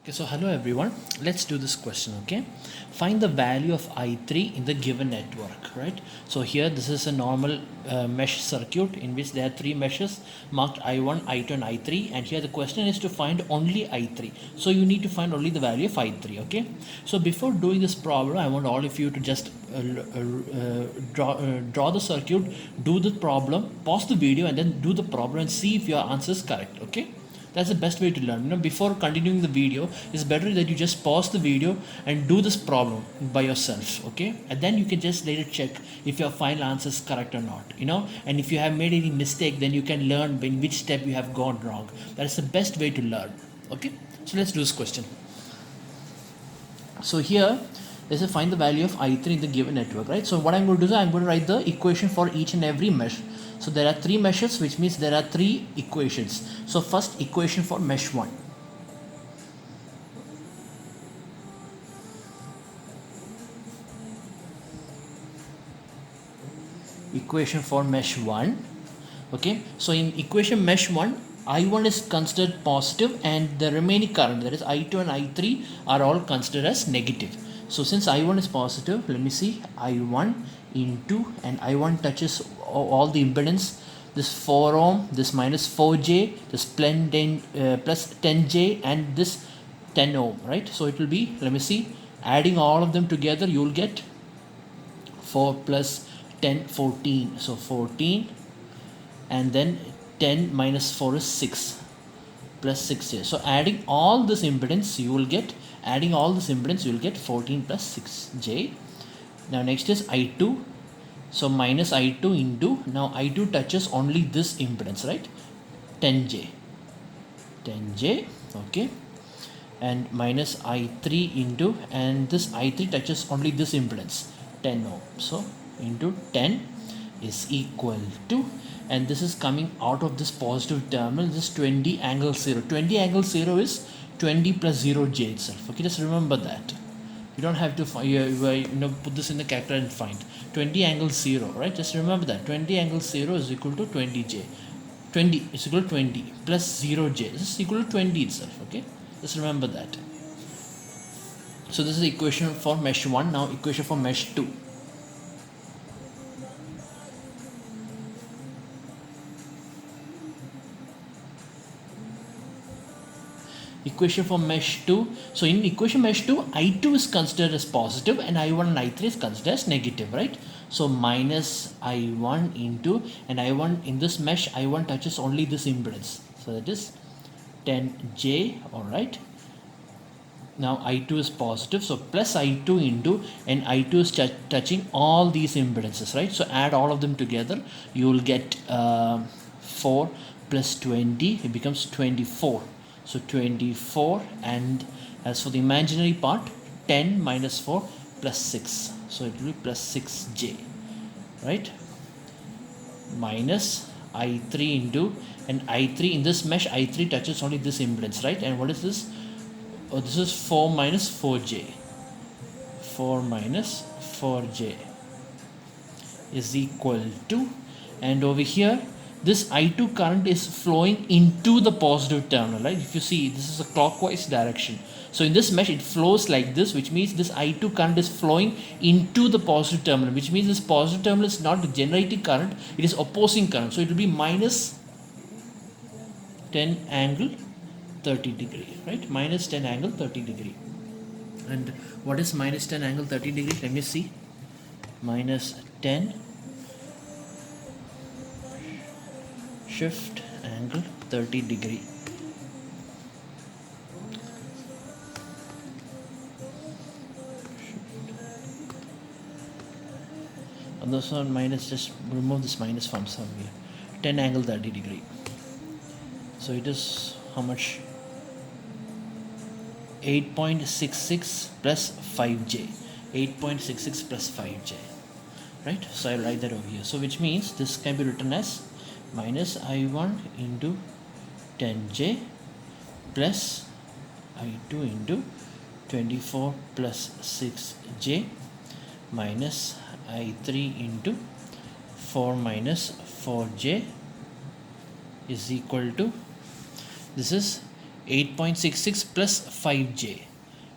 Okay, so hello everyone. Let's do this question. Okay, find the value of I3 in the given network. Right. So here this is a normal mesh circuit in which there are three meshes marked I1, I2, and I3. And here the question is to find only I3. So you need to find only the value of I3. Okay. So before doing this problem, I want all of you to just draw the circuit, do the problem, pause the video, and then do the problem and see if your answer is correct. Okay. That's the best way to learn. Before continuing the video, it's better that you just pause the video and do this problem by yourself. Okay, and then you can just later check if your final answer is correct or not. And if you have made any mistake, then you can learn in which step you have gone wrong. That is the best way to learn. Okay, so let's do this question. So here let's say find the value of I3 in the given network, right? So what I'm going to do is I'm going to write the equation for each and every mesh. So there are three meshes, which means there are three equations. So first equation for mesh 1. Equation for mesh 1. Okay, so in equation mesh 1, I1 is considered positive and the remaining current, that is I2 and I3, are all considered as negative. So since I1 is positive, let me see, I1 into, and I1 touches all the impedance, this 4 ohm, this minus 4j, this plus 10j, and this 10 ohm, right? So it will be, let me see, adding all of them together, you will get 4 plus 10, 14. So 14, and then 10 minus 4 is 6 plus 6j. So adding all this impedance, you will get 14 plus 6j. Now next is I2. So minus I2 into, now I2 touches only this impedance, right? 10j. Okay. And minus I3 into, and this I3 touches only this impedance, 10 ohm. So into 10 is equal to, and this is coming out of this positive terminal, this 20 angle 0. 20 angle 0 is 20 plus 0j itself. Okay, just remember that. You don't have to put this in the calculator and find 20 angle 0, right? Just remember that 20 angle 0 is equal to 20j. 20 is equal to 20 plus 0j. This is equal to 20 itself. Okay, just remember that. So this is the equation for mesh 1. Now equation for mesh 2. Equation for mesh 2. So in equation mesh 2, I2 is considered as positive and I1 and I3 is considered as negative, right? So minus I1 into, and I1 in this mesh, I1 touches only this impedance. So that is 10j, alright. Now I2 is positive, so plus I2 into, and I2 is touching all these impedances, right? So add all of them together, you will get 4 plus 20, it becomes 24. So 24, and as for the imaginary part, 10 minus 4 plus 6. So it will be plus 6j, right? Minus I3 into, and I3 in this mesh, I3 touches only this impedance, right? And what is this? Oh, this is 4 minus 4j. 4 minus 4j is equal to, and over here, this I2 current is flowing into the positive terminal, right? If you see, this is a clockwise direction. So in this mesh, it flows like this, which means this I2 current is flowing into the positive terminal, which means this positive terminal is not the generating current, it is opposing current. So it will be minus 10 angle 30 degree, right? Minus 10 angle 30 degree. And what is minus 10 angle 30 degree? Let me see. Minus 10 shift angle 30 degree. On this one, minus, just remove this minus from somewhere. 10 angle 30 degree. So it is how much? 8.66 plus 5j. 8.66 plus 5j. Right? So I'll write that over here. So which means this can be written as minus I1 into 10j plus I2 into 24 plus 6j minus I3 into 4 minus 4j is equal to, this is 8.66 plus 5j.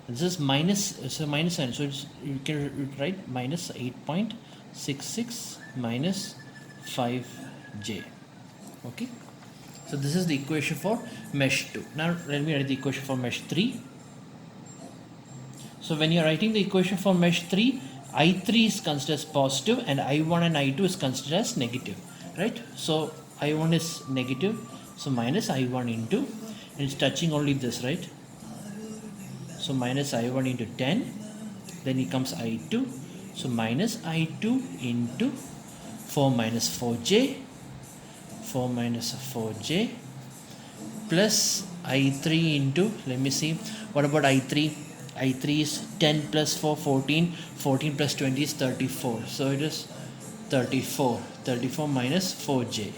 This is minus, so minus sign, so you can write minus 8.66 minus 5j. Okay, so this is the equation for mesh 2. Now let me write the equation for mesh 3. So when you're writing the equation for mesh 3, I3 is considered as positive and I1 and I2 is considered as negative, right? So I1 is negative, so minus I1 into, and it's touching only this, right? So minus I1 into 10, then it comes I2, so minus I2 into 4 minus 4j, 4 minus 4j, plus I3 into, let me see, what about I3? I3 is 10 plus 4, 14, 14 plus 20 is 34, so it is 34, 34 minus 4j.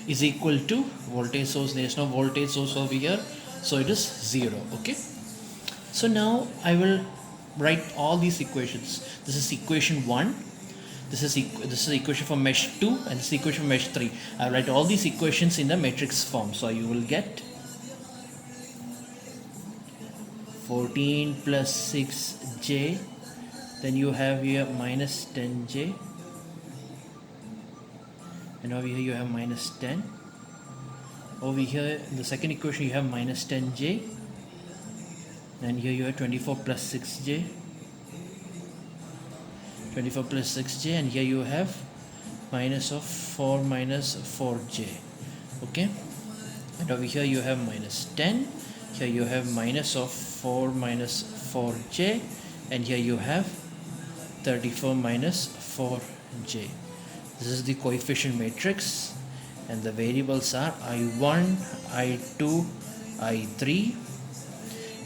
Is equal to voltage source. There is no voltage source over here, so it is 0. Okay, so now I will write all these equations. This is equation 1, this is equation for mesh 2, and this is equation for mesh 3. I will write all these equations in the matrix form. So you will get 14 plus 6j, then you have here minus 10j, and over here you have minus 10. Over here in the second equation you have minus 10j, and here you have 24 plus 6j, 24 plus 6j, and here you have minus of 4 minus 4j. Okay, and over here you have minus 10, here you have minus of 4 minus 4j, and here you have 34 minus 4j. This is the coefficient matrix, and the variables are I1, I2, I3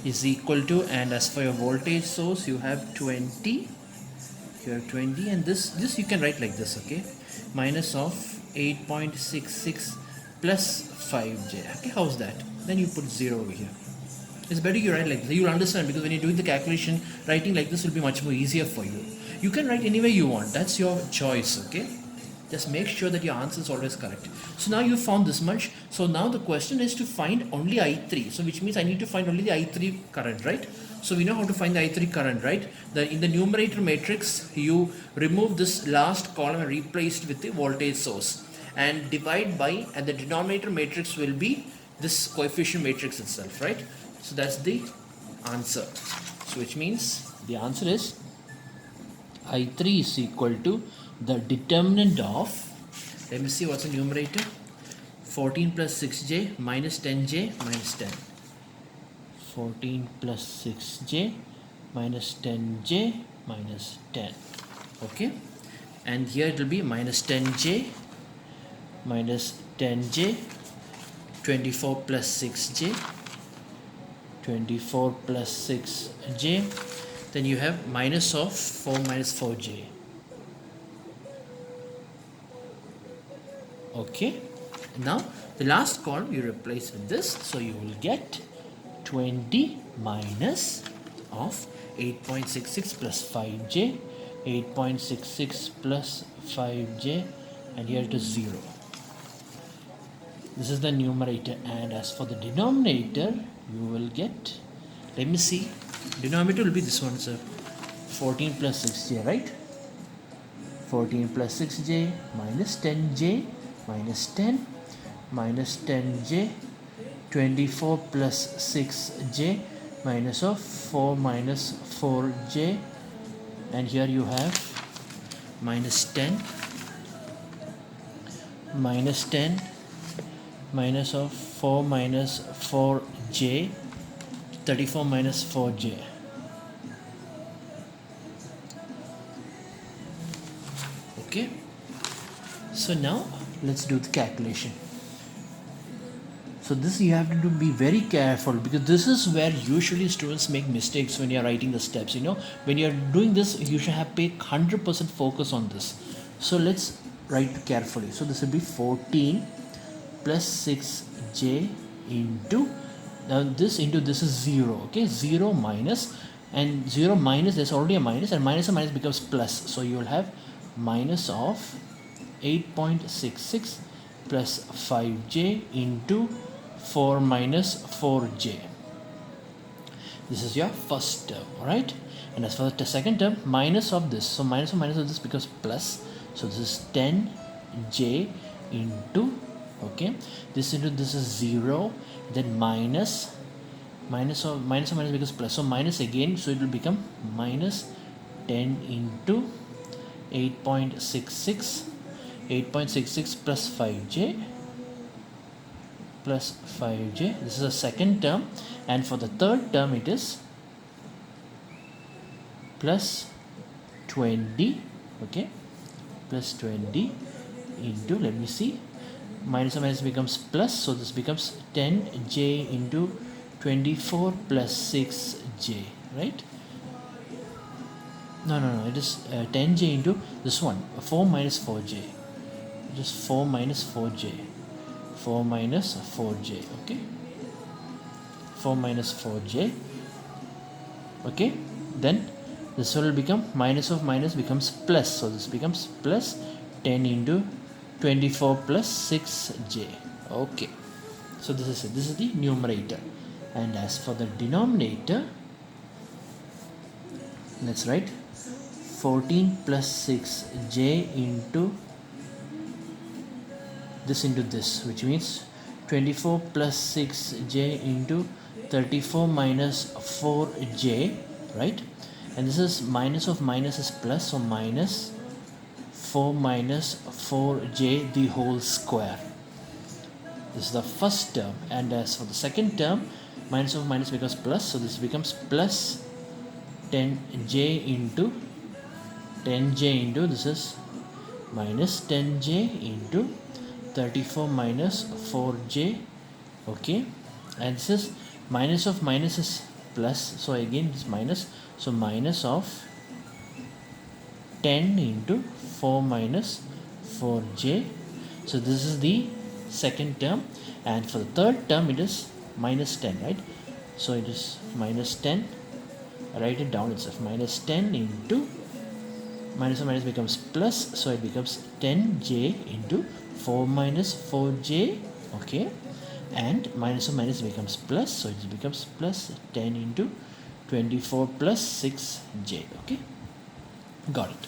is equal to, and as for your voltage source you have 20, you have 20, and this you can write like this, okay, minus of 8.66 plus 5j. Okay, how's that? Then you put 0 over here. It's better you write like this. You'll understand, because when you're doing the calculation, writing like this will be much more easier for you. You can write any way you want, that's your choice. Okay, just make sure that your answer is always correct. So now you found this much. So now the question is to find only I3. So which means I need to find only the I3 current, right? So we know how to find the I3 current, right? In the numerator matrix, you remove this last column and replace it with the voltage source, and divide by, and the denominator matrix will be this coefficient matrix itself, right? So that's the answer. So which means the answer is I3 is equal to the determinant of, let me see what's the numerator, 14 plus 6j minus 10j minus 10. 14 plus 6j minus 10j minus 10. Okay, and here it will be minus 10j minus 10j, 24 plus 6j, 24 plus 6j, then you have minus of 4 minus 4j. Okay, now the last column you replace with this, so you will get 20 minus of 8.66 plus 5j, 8.66 plus 5j, and here it is 0. This is the numerator, and as for the denominator you will get, let me see, denominator will be this one, sir, 14 plus 6j, right? 14 plus 6j minus 10j minus 10 minus 10j, 24 plus 6j minus of 4 minus 4j, and here you have minus 10 minus 10 minus of 4 minus 4j, 34 minus 4j. Okay, so now let's do the calculation. So this you have to be very careful, because this is where usually students make mistakes when you are writing the steps. You know, when you are doing this, you should have pay 100% focus on this. So let's write carefully. So this will be 14 plus 6j into, now this into this is 0. Okay, 0 minus, and 0 minus, there's already a minus, and minus and minus becomes plus. So you will have minus of 8.66 plus 5j into 4 minus 4j. This is your first term, alright? And as for the second term, minus of this. So minus of this becomes plus. So this is 10j into, okay, this into this is 0, then minus of minus becomes plus. So minus again, so it will become minus 10 into 8.66 plus 5j plus 5j. This is a second term, and for the third term it is plus 20, okay, plus 20 into, let me see, minus of minus becomes plus, so this becomes 10j into 24 plus 6j, right? No, it is 10j into this one, 4 minus 4j. It is 4 minus 4j. 4 minus 4j, okay? 4 minus 4j, okay? Then this will become minus of minus becomes plus. So this becomes plus 10 into 24 plus 6j, okay? So this is it. This is the numerator. And as for the denominator, let's write 14 plus 6j into this into this, which means 24 plus 6j into 34 minus 4j, right? And this is minus of minus is plus, so minus 4 minus 4j the whole square. This is the first term. And as for the second term, minus of minus becomes plus, so this becomes plus 10j into this is minus 10j into 34 minus 4j, okay? And this is minus of minus is plus, so again it's minus, so minus of 10 into 4 minus 4j. So this is the second term, and for the third term it is minus 10, right? So it is minus 10, write it down itself, minus 10 into minus of minus becomes plus, so it becomes 10j into 4 minus 4j, okay? And minus of minus becomes plus, so it becomes plus 10 into 24 plus 6j, okay? Got it.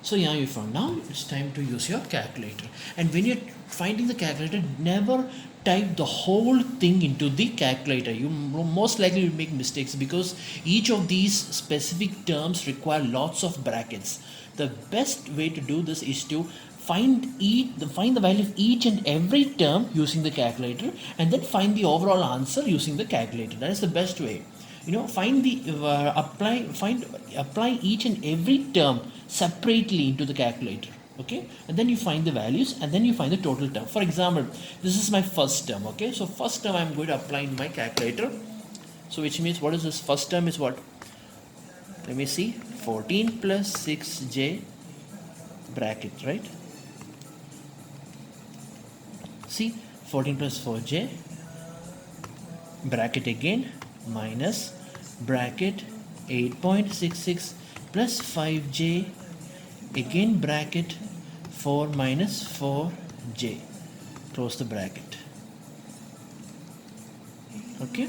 So yeah, you found. Now it's time to use your calculator. And when you're finding the calculator, never type the whole thing into the calculator. You most likely will make mistakes because each of these specific terms require lots of brackets. The best way to do this is to find the value of each and every term using the calculator, and then find the overall answer using the calculator. That is the best way. You know, find the apply each and every term separately into the calculator, okay? And then you find the values, and then you find the total term. For example, this is my first term, okay? So first term I'm going to apply in my calculator. So which means, what is this? First term is what? Let me see. 14 plus 6j bracket, right? See, 14 plus 4j bracket again minus bracket 8.66 plus 5j again bracket 4 minus 4j, close the bracket, okay?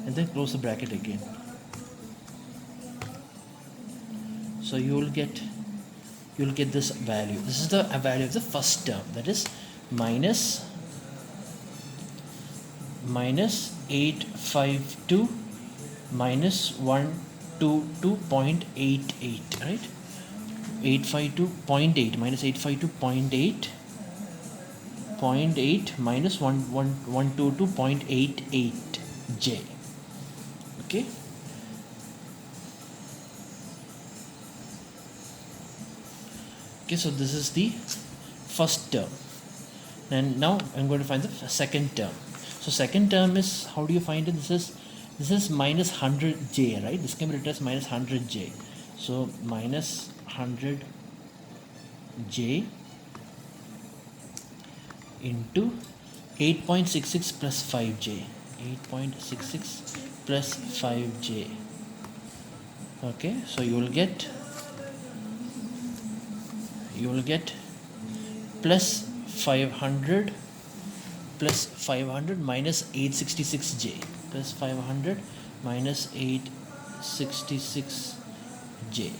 And then close the bracket again. So you will get this value. This is the value of the first term, that is minus 852 minus 122.88, right? 852.8 minus 852.8 minus 122.88j, okay? Okay, so this is the first term, and now I'm going to find the second term. So second term is, how do you find it? This is minus 100j, right? This can be written as minus 100j. So minus 100j into 8.66 plus 5j. 8.66 plus 5j. Okay, so you will get plus 500 plus 500 minus 866j plus 500 minus 866j.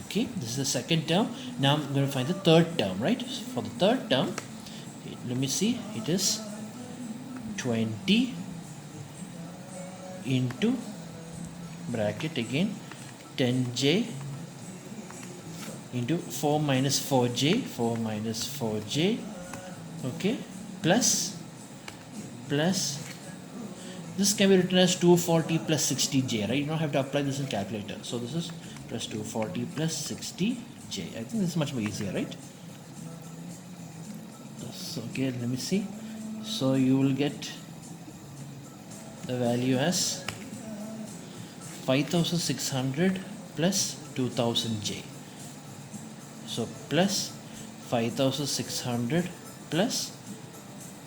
Okay, this is the second term. Now I'm going to find the third term, right? For the third term, let me see, it is 20 into bracket again 10j into 4 minus 4j, okay, plus this can be written as 240 plus 60j, right? You don't have to apply this in calculator. So this is plus 240 plus 60j. I think this is much more easier, right? So, okay, let me see. So you will get the value as 5600 plus 2000j. So plus 5600 plus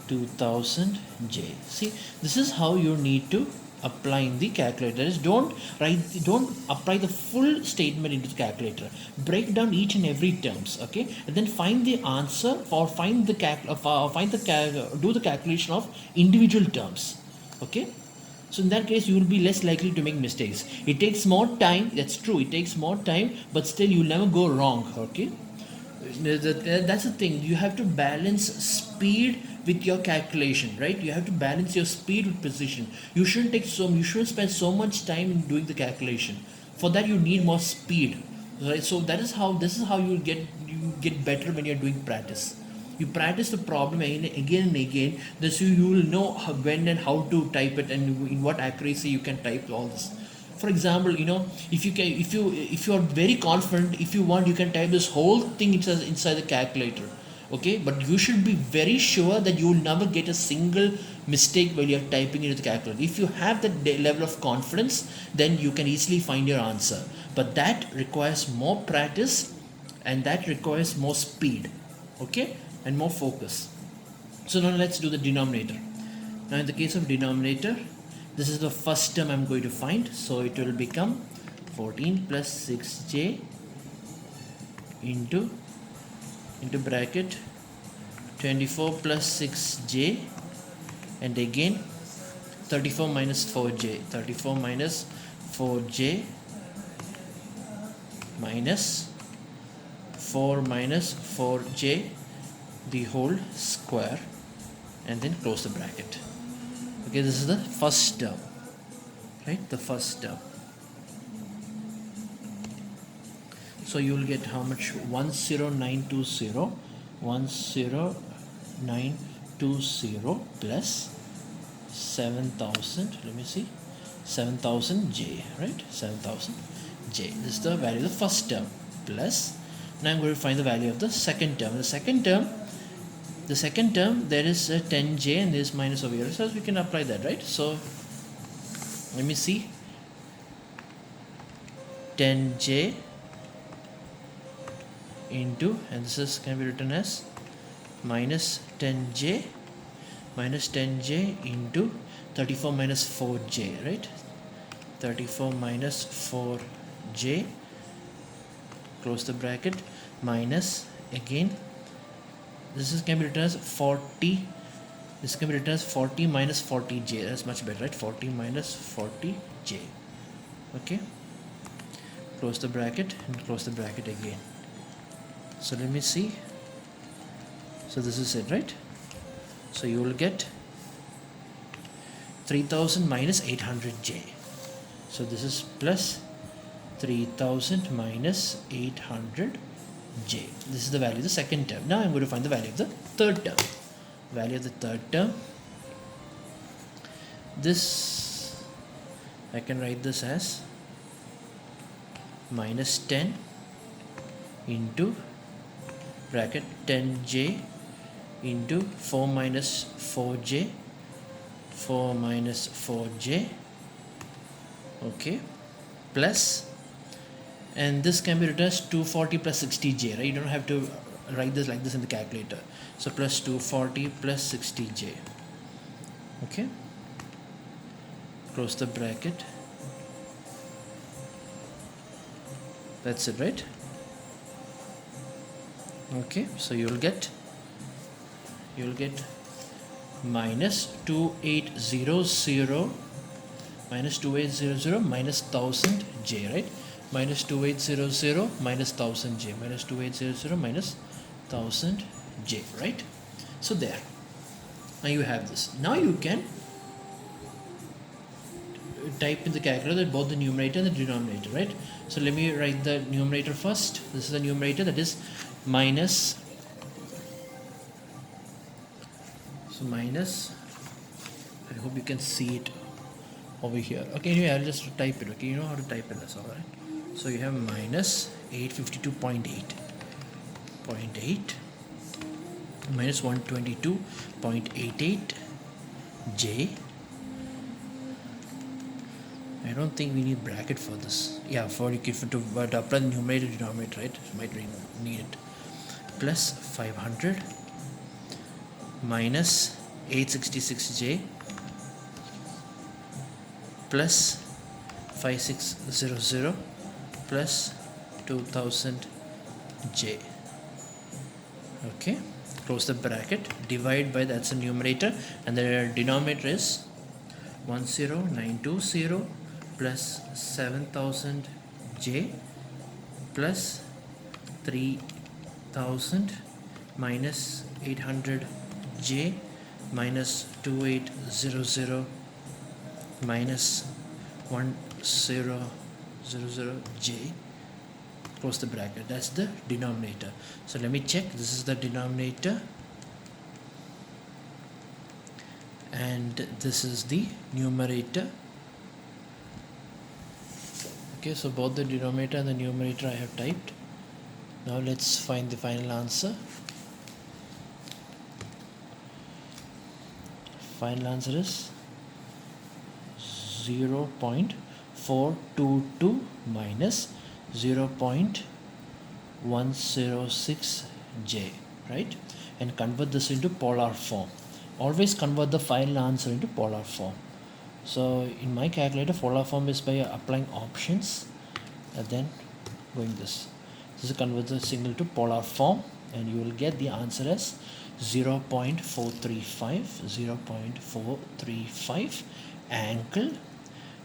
2000j. See, this is how you need to apply in the calculator. Don't apply the full statement into the calculator. Break down each and every terms, okay, and then find the answer or do the calculation of individual terms, okay. So in that case, you will be less likely to make mistakes. It takes more time, that's true, it takes more time, but still you will never go wrong, okay. That's the thing, you have to balance speed with your calculation, right? You have to balance your speed with precision. You shouldn't spend so much time in doing the calculation. For that you need more speed, right? So this is how you get better when you're doing practice. You practice the problem again and again, thus you will know when and how to type it and in what accuracy you can type all this. For example, if you are very confident, if you want, you can type this whole thing inside the calculator, okay, but you should be very sure that you will never get a single mistake while you're typing into the calculator. If you have that level of confidence, then you can easily find your answer, but that requires more practice and that requires more speed, okay, and more focus. So now let's do the denominator. Now in the case of denominator, this is the first term I'm going to find, so it will become 14 plus 6j into bracket 24 plus 6j and again 34 minus 4j minus 4 minus 4j the whole square and then close the bracket. Okay, this is the first term, right? The first term. So you will get how much? 10920 plus 7000. Let me see, 7000j, right? 7000j. This is the value of the first term plus. Now I'm going to find the value of the second term. The second term, there is a 10j and there is minus over here, so we can apply that, right? So let me see, 10j into, and this can be written as minus 10j into 34 minus 4j, right? 34 minus 4j, close the bracket, minus again, this can be written as 40. This can be written as 40 minus 40j. That's much better, right? 40 minus 40j. Okay. Close the bracket and close the bracket again. So let me see. So this is it, right? So you will get 3000 minus 800j. So this is plus 3000 minus 800j. This is the value of the second term. Now I'm going to find the value of the third term. Value of the third term. This, I can write this as minus 10 into bracket 10j into 4 minus 4j, okay, plus, and this can be written as 240 plus 60j, right? You don't have to write this like this in the calculator. So plus 240 plus 60j, okay, close the bracket. That's it, right? Okay, so you'll get you'll get minus 2800 minus 2800 minus 1000 j, right? Minus 2800 minus 1000 j, minus 2800 minus 1000 j, right? So there, now you have this. Now you can type in the calculator both the numerator and the denominator, right? So let me write the numerator first. This is the numerator, that is minus, so minus, I hope you can see it over here. Okay, anyway, I'll just type it. Okay, you know how to type it, that's all right. So you have minus 852.8 minus 122.88 j. I don't think we need bracket for this. Yeah, for to apply the numerator denominator, right? Might need it. Plus 500 minus 866j plus 5600 plus 2000j. Okay, close the bracket, divide by, that's the numerator, and the denominator is 10920 plus 7000j plus 3000 minus 800j minus 2800 minus 1000j. Close the bracket. That's the denominator. So let me check. This is the denominator and this is the numerator. Okay, so both the denominator and the numerator I have typed. Now let's find the final answer. Final answer is 0.422 minus 0.106j, right? And convert this into polar form. Always convert the final answer into polar form. So in my calculator, polar form is by applying options and then going this. This is convert the signal to polar form and you will get the answer as 0.435 angle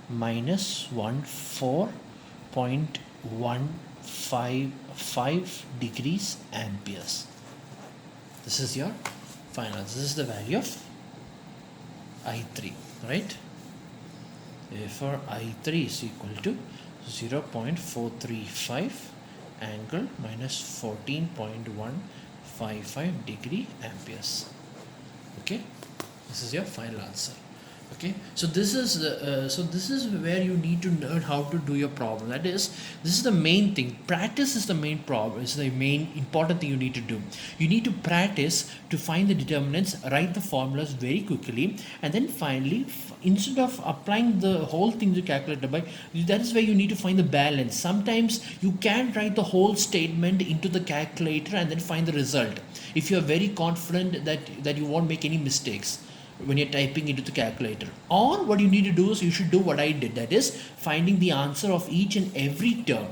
minus 14.155 degrees amperes. This is your final. This is the value of I3, right? Therefore I3 is equal to 0.435 angle minus 14.155 degree amperes. Okay, this is your final answer. Okay, so this is where you need to learn how to do your problem. That is, this is the main thing. Practice is the main problem. It's the main important thing you need to do. You need to practice to find the determinants, write the formulas very quickly, and then finally, instead of applying the whole thing to calculator by, that is where you need to find the balance. Sometimes you can't write the whole statement into the calculator and then find the result if you are very confident that you won't make any mistakes when you're typing into the calculator. Or what you need to do is you should do what I did, that is finding the answer of each and every term.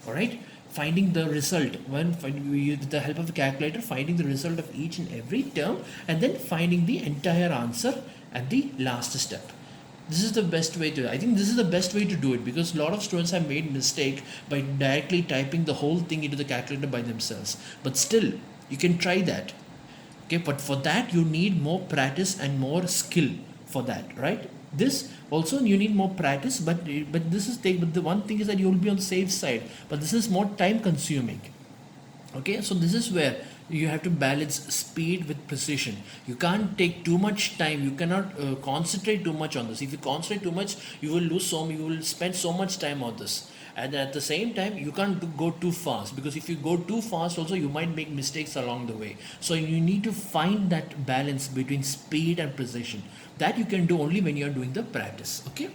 All right, finding the result with the help of the calculator, finding the result of each and every term, and then finding the entire answer at the last step. This is the best way to, I think this is the best way to do it, because a lot of students have made mistake by directly typing the whole thing into the calculator by themselves. But still, you can try that. Okay, but for that you need more practice and more skill for that, right? This also you need more practice, but this is but the one thing is that you will be on the safe side, but this is more time consuming. Okay, so this is where you have to balance speed with precision. You can't take too much time. You cannot concentrate too much on this. If you concentrate too much, you will you will spend so much time on this. And at the same time, you can't go too fast, because if you go too fast also, you might make mistakes along the way. So you need to find that balance between speed and precision. That you can do only when you are doing the practice. Okay.